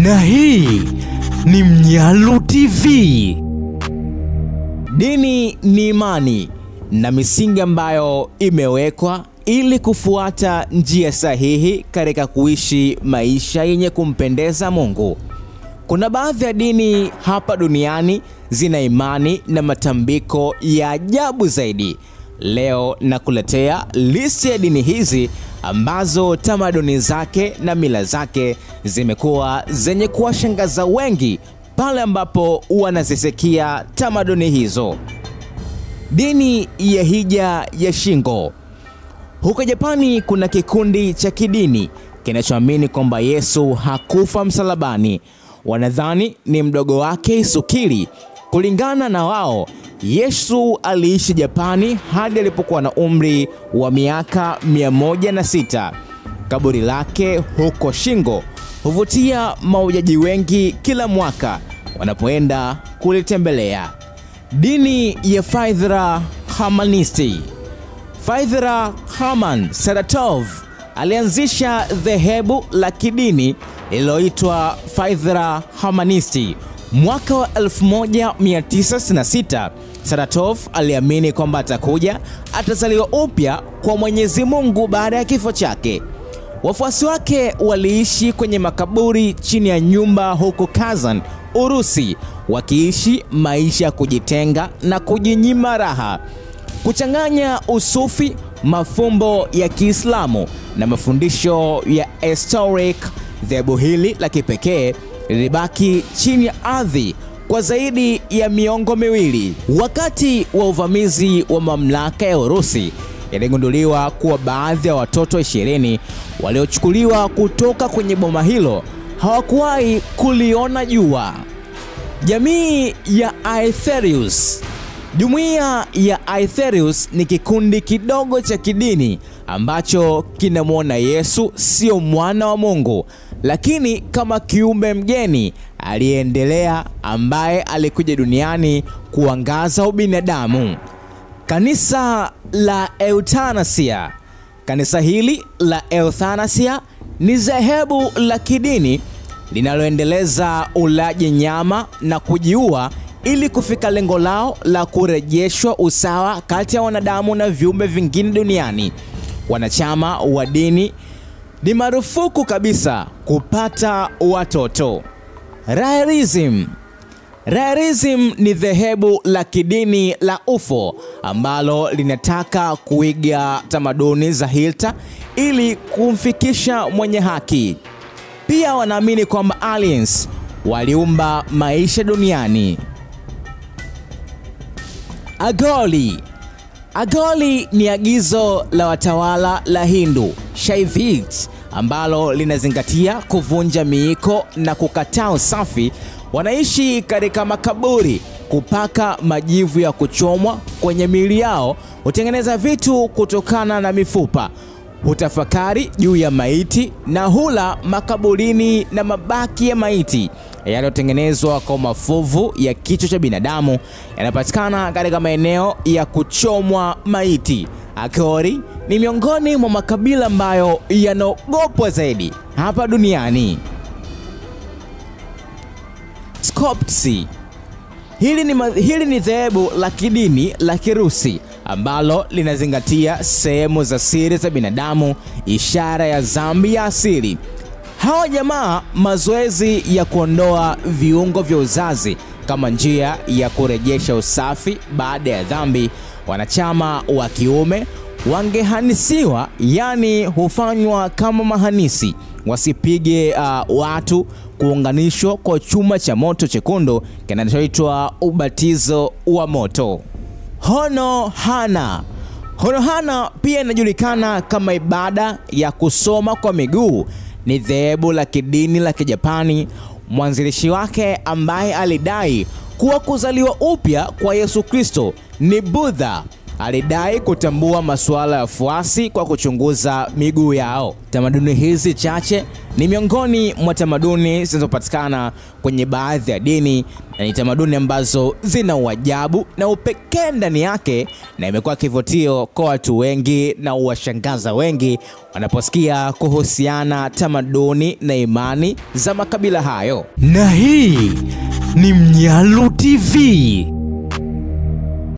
Na hii ni Mnyalu TV. Dini ni imani na misingi ambayo imewekwa ili kufuata njia sahihi katika kuishi maisha yenye kumpendeza Mungu. Kuna baadhi ya dini hapa duniani zina imani na matambiko ya ajabu zaidi. Leo nakuletea listi ya dini hizi ambazo tamaduni zake na mila zake zimekuwa zenye kuwashangaza wengi pale ambapo wanazisikia tamaduni hizo. Dini ya hija ya shingo. Huko Japani kuna kikundi cha kidini kinachoamini kwamba Yesu hakufa msalabani. Wanadhani ni mdogo wake Isukiri. Kulingana na wao, Yesu aliishi Japani hadi alipokuwa na umri wa miaka 106. Kaburi lake huko Shingo huvutia mahujaji wengi kila mwaka wanapoenda kulitembelea. Dini ya Faithra Hamanisti. Faithra Haman Saratov alianzisha dhehebu la kidini lililoitwa Faithra Hamanisti. Mwaka wa 1966, Saratov aliamini kwamba atazaliwa upya kwa Mwenyezi Mungu baada ya kifo chake. Wafuasi wake waliishi kwenye makaburi chini ya nyumba huko Kazan, Urusi, wakiishi maisha ya kujitenga na kujinyima raha. Kuchanganya usufi, mafumbo ya Kiislamu na mafundisho ya esoteric, dhehebu hili la kipekee lilibaki chini ya ardhi kwa zaidi ya miongo miwili. Wakati wa uvamizi wa mamlaka ya Urusi, iligunduliwa kuwa baadhi ya watoto 20 waliochukuliwa kutoka kwenye boma hilo hawakuwahi kuliona jua. Jamii ya Aetherius. Jumuiya ya Aetherius ni kikundi kidogo cha kidini ambacho kinamwona Yesu sio mwana wa Mungu, lakini kama kiumbe mgeni aliyeendelea ambaye alikuja duniani kuangaza ubinadamu. Kanisa la Euthanasia. Kanisa hili la Euthanasia ni dhehebu la kidini linaloendeleza ulaji nyama na kujiua ili kufika lengo lao la kurejeshwa usawa kati ya wanadamu na viumbe vingine duniani. Wanachama wa dini ni marufuku kabisa kupata watoto. Raelism. Raelism ni dhehebu la kidini la UFO ambalo linataka kuiga tamaduni za Hitler ili kumfikisha mwenye haki. Pia wanaamini kwamba aliens waliumba maisha duniani. Agoli. Agoli ni agizo la watawala la Hindu Shaivites ambalo linazingatia kuvunja miiko na kukataa usafi. Wanaishi katika makaburi, kupaka majivu ya kuchomwa kwenye miili yao, hutengeneza vitu kutokana na mifupa, hutafakari juu ya maiti na hula makaburini na mabaki ya maiti yaliyotengenezwa kwa mafuvu ya kichwa cha binadamu yanapatikana katika maeneo ya kuchomwa maiti. Agoli ni miongoni mwa makabila ambayo yanaogopwa zaidi hapa duniani. Skoptsi. Hili ni dhehebu la kidini la Kirusi ambalo linazingatia sehemu za siri za binadamu, ishara ya dhambi ya asili. Hawa jamaa mazoezi ya kuondoa viungo vya uzazi kama njia ya kurejesha usafi baada ya dhambi. Wanachama wa kiume wangehanisiwa, yani hufanywa kama mahanisi, wasipige watu, kuunganishwa kwa chuma cha moto chekundu kinachoitwa ubatizo wa moto. Honohana. Honohana pia inajulikana kama ibada ya kusoma kwa miguu. Ni dhehebu la kidini la Kijapani. Mwanzilishi wake ambaye alidai kuwa kuzaliwa upya kwa Yesu Kristo ni Buddha alidai kutambua masuala ya wafuasi kwa kuchunguza miguu yao. Tamaduni hizi chache ni miongoni mwa tamaduni zinazopatikana kwenye baadhi ya dini, na ni tamaduni ambazo zina uajabu na upekee ndani yake, na imekuwa kivutio kwa watu wengi na uwashangaza wengi wanaposikia kuhusiana tamaduni na imani za makabila hayo. Na hii ni Mnyalu TV.